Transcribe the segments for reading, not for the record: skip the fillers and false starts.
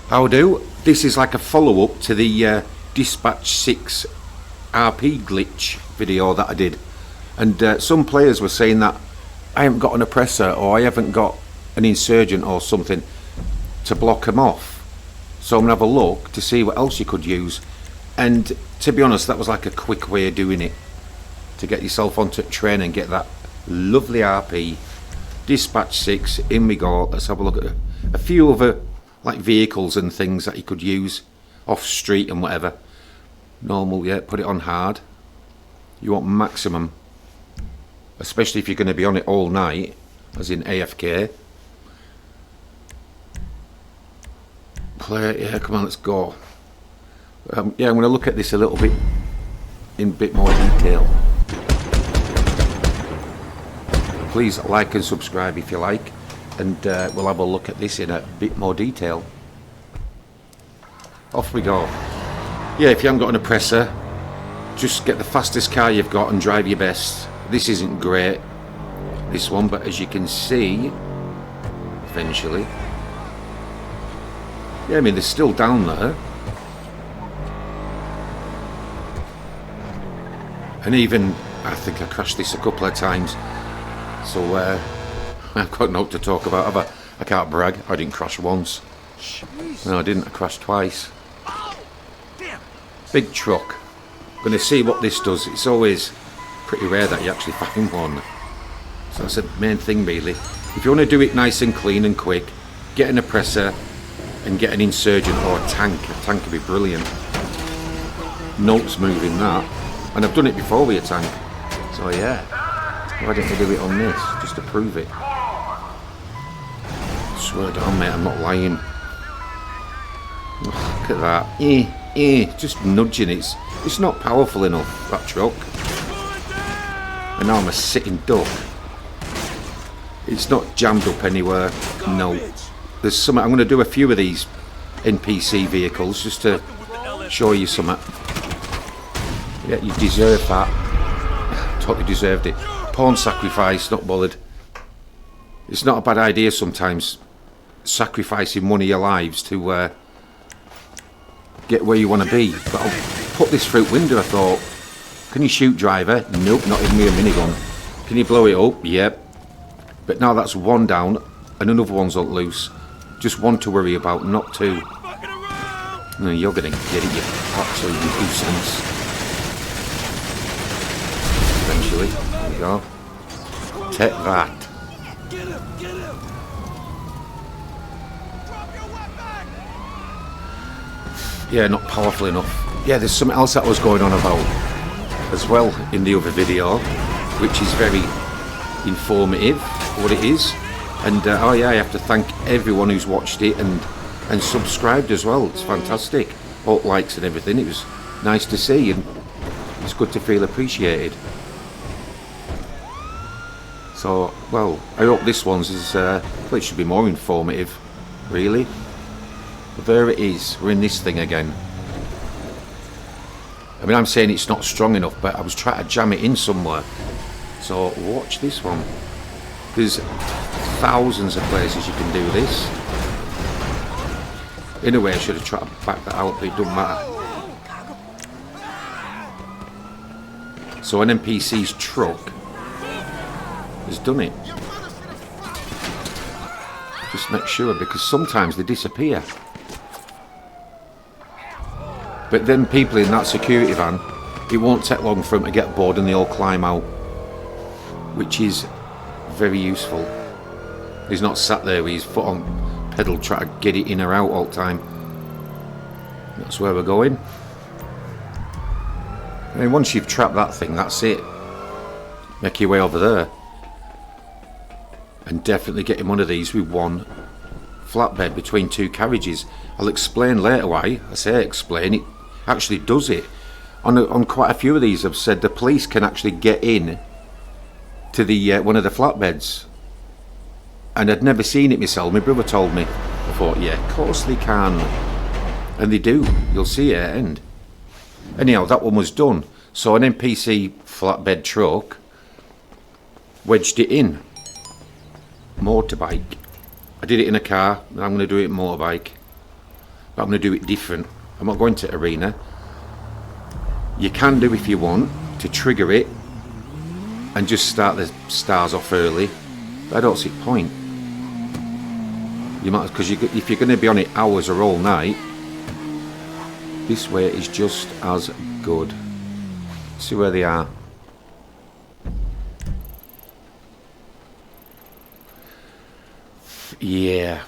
How do? This is like a follow-up to the Dispatch 6 RP glitch video that I did. And some players were saying that I haven't got an oppressor or I haven't got an Insurgent or something to block them off. So I'm going to have a look to see what else you could use. And to be honest, that was like a quick way of doing it. To get yourself onto train and get that lovely RP. Dispatch 6, in we go. Let's have a look at a few other like vehicles and things that you could use off street and whatever. Normal, yeah, put it on hard. You want maximum, especially if you're going to be on it all night, as in AFK. Play, yeah, come on, let's go. Yeah, I'm going to look at this a little bit in a bit more detail. Please like and subscribe if you like, and we'll have a look at this in a bit more detail. Off we go. Yeah, if you haven't got an oppressor, just get the fastest car you've got and drive your best. This isn't great, this one, but as you can see, eventually, yeah, I mean, they're still down there. And even, I think I crashed this a couple of times. So, I've got nothing to talk about, have I? I can't brag. I didn't crash once. No, I didn't. I crashed twice. Big truck. Going to see what this does. It's always pretty rare that you actually find one. So that's the main thing, really. If you want to do it nice and clean and quick, get an oppressor and get an Insurgent or a tank. A tank would be brilliant. Notes moving that. And I've done it before with a tank. So, yeah. Why didn't I do it on this? Just to prove it. Swear down, mate, I'm not lying. Oh, look at that. Just nudging it. It's not powerful enough, that truck. And now I'm a sitting duck. It's not jammed up anywhere. No. There's some. I'm going to do a few of these NPC vehicles just to show you something. Yeah, you deserve that. Totally deserved it. Pawn sacrifice, not bothered. It's not a bad idea sometimes, sacrificing one of your lives to get where you want to be. But I'll put this through window, I thought. Can you shoot, driver? Nope, not even with a minigun. Can you blow it up? Yep. But now that's one down and another one's up loose. Just one to worry about, not two. No, you're going to get it, you absolute nuisance. Eventually. There we go. Take that. Yeah, not powerful enough. Yeah, there's something else that was going on about as well in the other video, which is very informative for what it is. And oh yeah, I have to thank everyone who's watched it and subscribed as well. It's fantastic. All likes and everything. It was nice to see, and it's good to feel appreciated. So, well, I hope this one's is, well, it should be more informative, really. But there it is, we're in this thing again. I mean, I'm saying it's not strong enough, but I was trying to jam it in somewhere. So, watch this one. There's thousands of places you can do this. In a way, I should have tried to back that out, but it doesn't matter. So, an NPC's truck has done it. Just make sure, because sometimes they disappear. But then people in that security van, it won't take long for them to get bored and they all climb out, which is very useful. He's not sat there with his foot on pedal trying to get it in or out all the time. That's where we're going. I mean, once you've trapped that thing, that's it. Make your way over there. And definitely getting one of these with one flatbed between two carriages. I'll explain later why. I say explain, it actually does it. On quite a few of these I've said the police can actually get in to the one of the flatbeds. And I'd never seen it myself. My brother told me. I thought, yeah, of course they can. And they do. You'll see it at the end. Anyhow, that one was done. So an NPC flatbed truck wedged it in. Motorbike. I did it in a car, I'm going to do it in motorbike. But I'm going to do it different. I'm not going to arena. You can do, if you want, to trigger it and just start the stars off early. But I don't see the point. You might, because if you're going to be on it hours or all night, this way is just as good. See where they are. Yeah,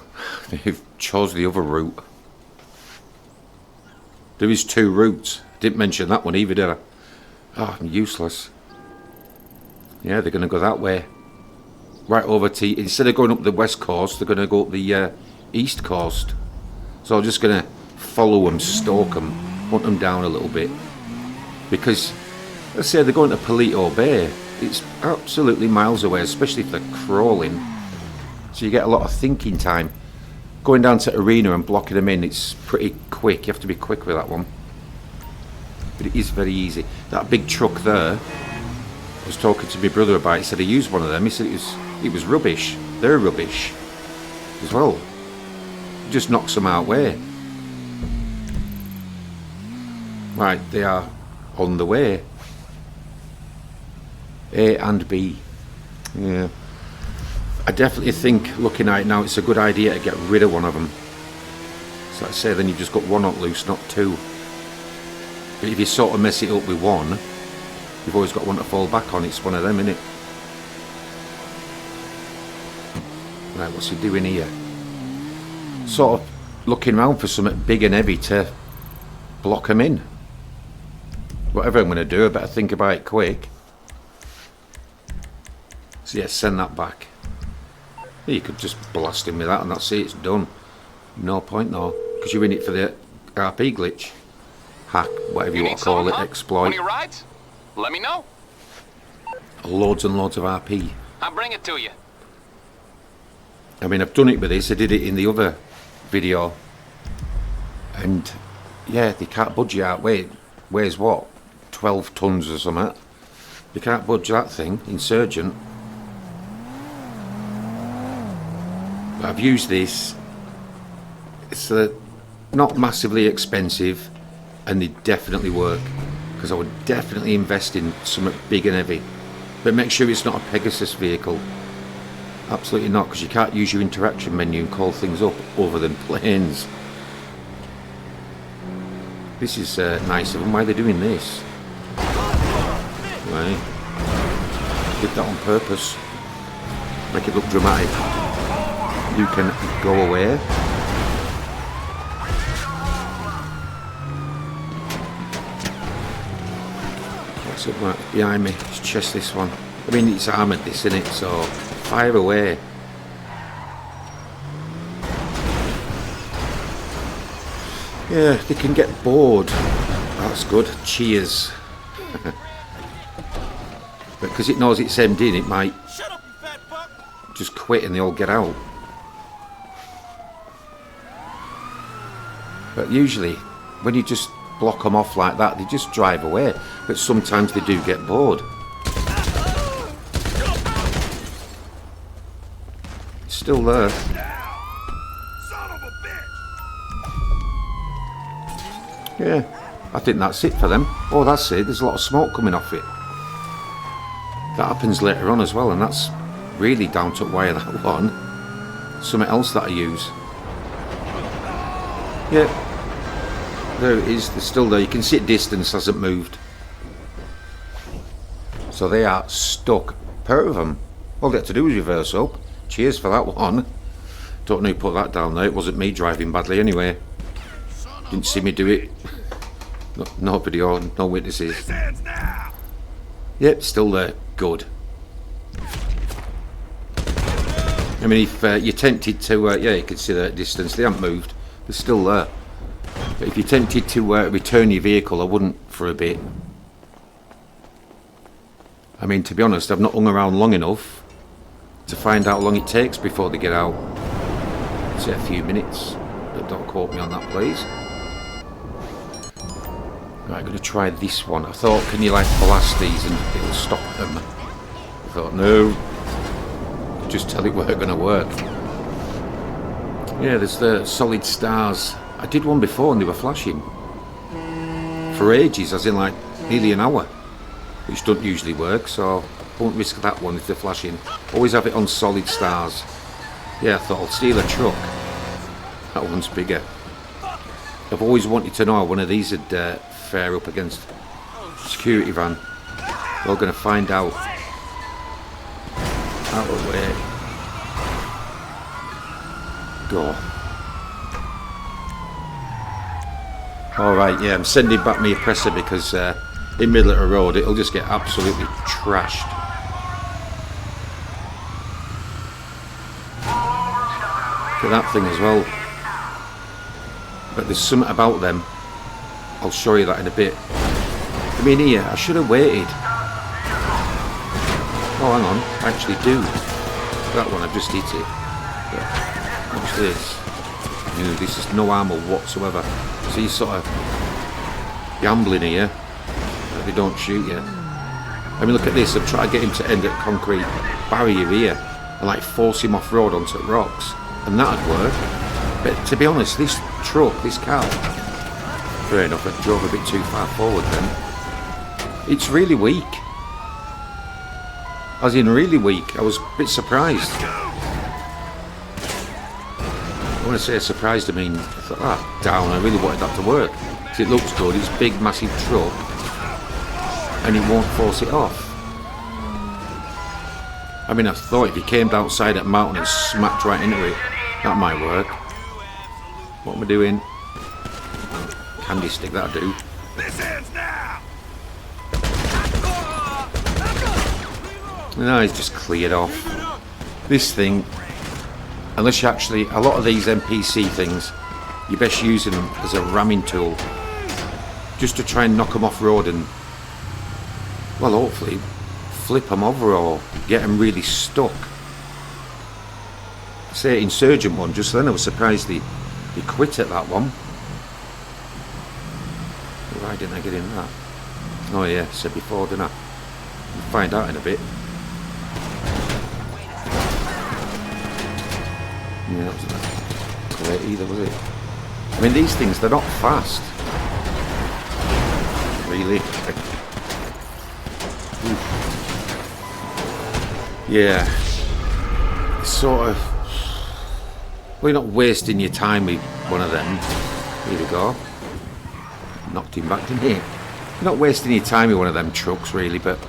they've chose the other route. There is 2 routes. Didn't mention that one either, did I? Oh, I'm useless. Yeah, they're going to go that way. Right over to... Instead of going up the west coast, they're going to go up the east coast. So I'm just going to follow them, stalk them, hunt them down a little bit. Because, let's say they're going to Palito Bay. It's absolutely miles away, especially if they're crawling. So you get a lot of thinking time. Going down to arena and blocking them in, it's pretty quick. You have to be quick with that one. But it is very easy. That big truck there, I was talking to my brother about it. He said he used one of them. He said it was rubbish. They're rubbish as well. It just knocks them out way. Right, they are on the way. A and B. Yeah. I definitely think, looking at it now, it's a good idea to get rid of one of them. So I say, then you've just got one on loose, not 2. But if you sort of mess it up with one, you've always got one to fall back on. It's one of them, innit? Right, what's he doing here? Sort of looking around for something big and heavy to block him in. Whatever I'm going to do, I better think about it quick. So yeah, send that back. You could just blast him with that and that's it, it's done. No point though, because you're in it for the RP glitch. Hack, whatever you want to call it, exploit. One of your rides? Let me know. Loads and loads of RP. I'll bring it to you. I mean, I've done it with this, I did it in the other video. And yeah, they can't budge it out. Wait, weighs what? 12 tons or something. You can't budge that thing, Insurgent. I've used this. It's not massively expensive and they definitely work, because I would definitely invest in something big and heavy, but make sure it's not a Pegasus vehicle. Absolutely not, because you can't use your interaction menu and call things up other than planes. This is nice of them. Why are they doing this? Right, did that on purpose, make it look dramatic. You can go away. What's up right behind me? Just chest this one. I mean, it's armoured this, isn't it? So fire away. Yeah, they can get bored. That's good. Cheers. But because it knows it's hemmed in, it might just quit and they all get out. But usually, when you just block them off like that, they just drive away. But sometimes they do get bored. It's still there. Yeah, I think that's it for them. Oh, that's it. There's a lot of smoke coming off it. That happens later on as well, and that's really down to wire, that one. Something else that I use. Yeah. There it is, they're still there. You can see it, distance hasn't moved. So they are stuck. Pair of them. All they had to do was reverse up. Cheers for that one. Don't know who put that down there. It wasn't me driving badly anyway. Didn't see me do it. No video, no witnesses. Yep, still there. Good. I mean, if you're tempted to... yeah, you can see that distance. They haven't moved. They're still there. But if you're tempted to return your vehicle, I wouldn't for a bit. I mean, to be honest, I've not hung around long enough to find out how long it takes before they get out. Say a few minutes, but don't quote me on that, please. Right, I'm going to try this one. I thought, can you like blast these and it'll stop them? I thought, no. Just tell it we're going to work. Yeah, there's the solid stars I did one before and they were flashing. For ages, as in like nearly an hour. Which don't usually work, so I won't risk that one if they're flashing. Always have it on solid stars. Yeah, I thought I'll steal a truck. That one's bigger. I've always wanted to know how one of these would fare up against security van. We're going to find out. Out of the way. Go. Alright, yeah, I'm sending back my oppressor because in middle of the road it'll just get absolutely trashed. Look at that thing as well. But there's something about them. I'll show you that in a bit. I mean here, I should have waited. Oh hang on, I actually do. That one, I've just hit it. But what's this? No, this is no armour whatsoever. So you're sort of gambling here. But they don't shoot you. I mean look at this, I'm trying to get him to end at concrete barrier here. And like force him off road onto rocks. And that'd work. But to be honest, this truck, this car, fair enough, I drove a bit too far forward then. It's really weak. As in really weak. I was a bit surprised. When I say surprised, I mean, I thought, down, I really wanted that to work. Because it looks good, it's a big, massive truck. And it won't force it off. I mean, I thought if he came outside that mountain and smacked right into it, that might work. What am I doing? Candy stick, that'll do. No, he's just cleared off. This thing, unless you actually, a lot of these NPC things, you're best using them as a ramming tool. Just to try and knock them off road and, well, hopefully, flip them over or get them really stuck. Say Insurgent one, just then I was surprised he quit at that one. Why didn't I get in that? Oh yeah, said before, didn't I? We'll find out in a bit. Yeah, that wasn't great either, was it? I mean, these things, they're not fast. Really. Yeah. It's sort of... Well, you're not wasting your time with one of them. Here we go. Knocked him back, didn't he? You're not wasting your time with one of them trucks, really, but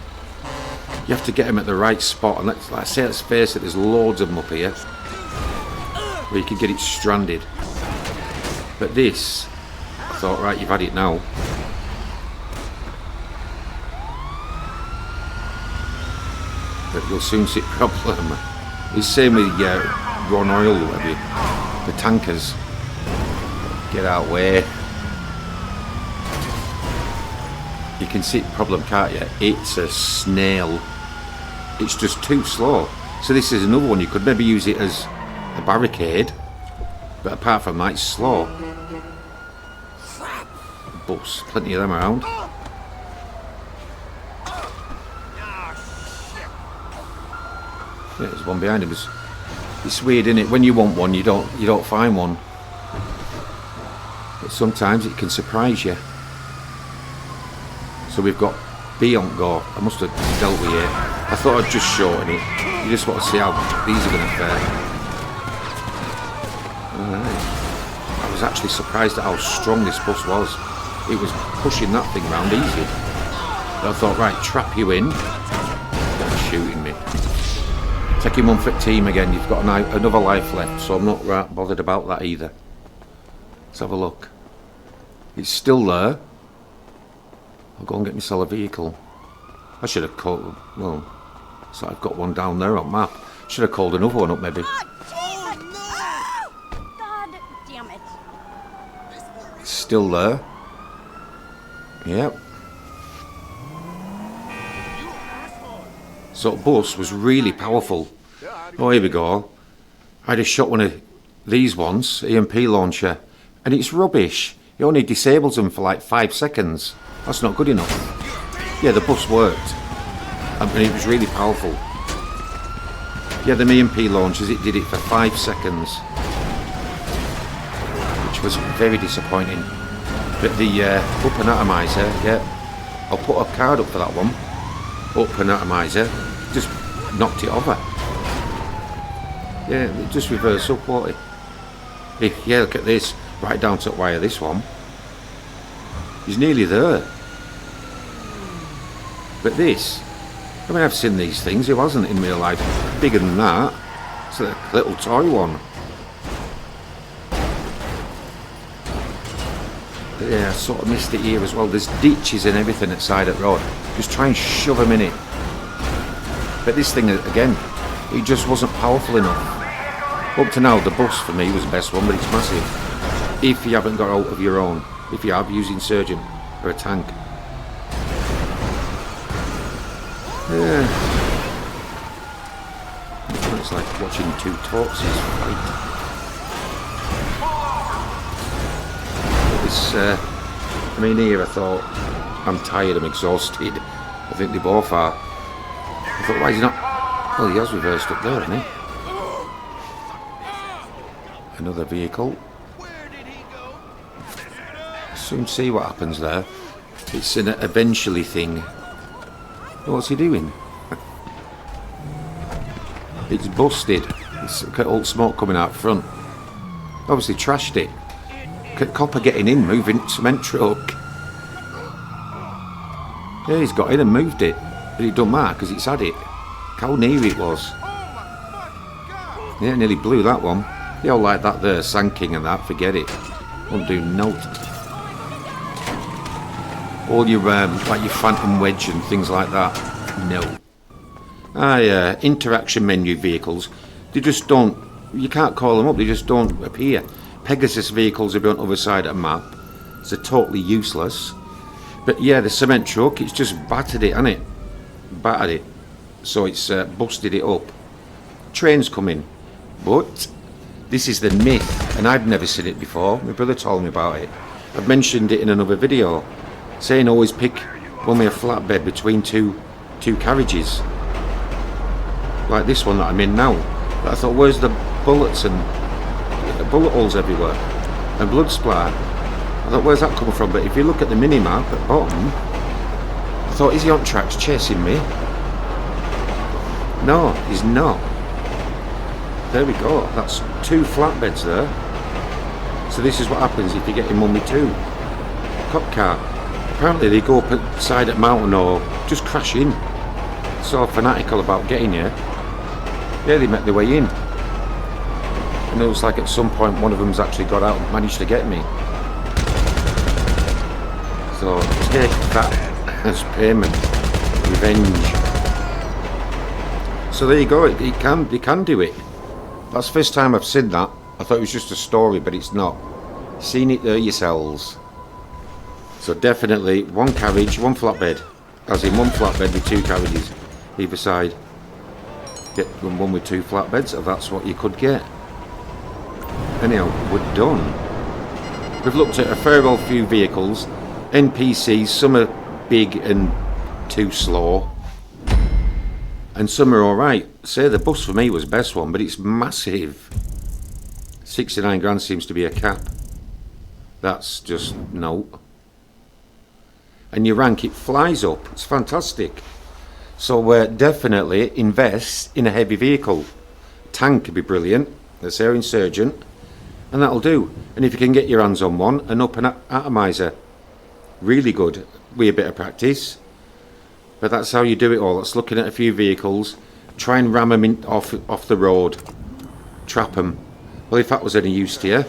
you have to get them at the right spot. And let's say, let's face it, there's loads of them up here where you can get it stranded. But this, I thought, right, you've had it now. But you'll soon see a problem. It's the same with Ron Oil, whatever, the tankers. Get out of the way. You can see the problem, can't you? It's a snail. It's just too slow. So this is another one. You could maybe use it as a barricade, but apart from that, it's slow. Bus, plenty of them around. Yeah, there's one behind him. It's weird, isn't it? When you want one, you don't find one. But sometimes it can surprise you. So we've got Beyond Go. I must have dealt with it. I thought I'd just shorten it. You just want to see how these are going to fare. Alright. I was actually surprised at how strong this bus was. It was pushing that thing round easy. I thought, right, trap you in. They're shooting me. Taking one for team again. You've got another life left, so I'm not right bothered about that either. Let's have a look. It's still there. I'll go and get myself a vehicle. I should have called... Well, so I've got one down there on map. Should have called another one up, maybe. God damn it. It's still there. Yep. So bus was really powerful. Oh, here we go. I just shot one of these ones, EMP launcher, and it's rubbish. It only disables them for like 5 seconds. That's not good enough. Yeah, the bus worked. I mean, it was really powerful. Yeah, the EMP launchers, it did it for 5 seconds. Which which was very disappointing. But the upper atomizer, yeah, I'll put a card up for that one. Upper atomizer, just knocked it over. Yeah, it just reverse up, won't it? Yeah, look at this, right down to the wire, this one. He's nearly there. But this, I mean, I've seen these things, it wasn't in real life. Bigger than that. It's a little toy one. But yeah, I sort of missed it here as well. There's ditches and everything at side of the road. Just try and shove them in it. But this thing, again, it just wasn't powerful enough. Up to now, the bus for me was the best one, but it's massive. If you haven't got out of your own. If you have, use Insurgent or a tank. Yeah. It's like watching two tortoises fight. It's, I mean, here I thought, I'm tired, I'm exhausted. I think they both are. I thought, why is he not? Well, he has reversed up there, hasn't he? Another vehicle. Soon see what happens there. It's an eventually thing. What's he doing? It's busted. It's got all smoke coming out front. Obviously trashed it. Copper getting in, moving cement truck. Yeah, he's got in and moved it. But it don't matter because it's had it. How near it was. Yeah, nearly blew that one. You all like that there, Sand King and that, forget it. Won't do note. All your, like your Phantom Wedge and things like that, no. Interaction menu vehicles, they just don't, you can't call them up, they just don't appear. Pegasus vehicles are on the other side of the map, so they're totally useless. But yeah, the cement truck, it's just battered it, hasn't it? Battered it. So it's busted it up. Trains coming. But this is the myth, and I've never seen it before. My brother told me about it. I've mentioned it in another video, saying always pick only a flatbed between two carriages. Like this one that I'm in now. But I thought, where's the bullets and bullet holes everywhere and blood splatter? I thought, where's that coming from? But if you look at the mini-map at the bottom, I thought, is he on tracks chasing me? No, he's not. There we go, that's two flatbeds there. So this is what happens if you get in one with two. Cop car. Apparently they go up at the side of the mountain or just crash in. So fanatical about getting here. Yeah, they make their way in. And it looks like at some point one of them's actually got out and managed to get me. So take that as payment. Revenge. So there you go, they can do it. That's the first time I've seen that. I thought it was just a story, but it's not. Seen it there yourselves. So definitely one carriage, one flatbed. As in one flatbed with two carriages either side. Get one with two flatbeds, if that's what you could get. Anyhow, we're done. We've looked at a fair old few vehicles. NPCs, some are big and too slow. And some are alright. Say the bus for me was the best one, but it's massive. 69 grand seems to be a cap. That's just no. And your rank, it flies up. It's fantastic. So definitely invest in a heavy vehicle. Tank could be brilliant. That's their Insurgent. And that'll do. And if you can get your hands on one, an up and atomizer. Really good. With a bit of practice. But that's how you do it all. That's looking at a few vehicles. Try and ram them off the road. Trap them. Well, if that was any use to you.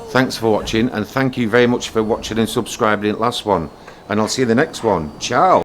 Thanks for watching. And thank you very much for watching and subscribing in the last one. And I'll see you in the next one. Ciao.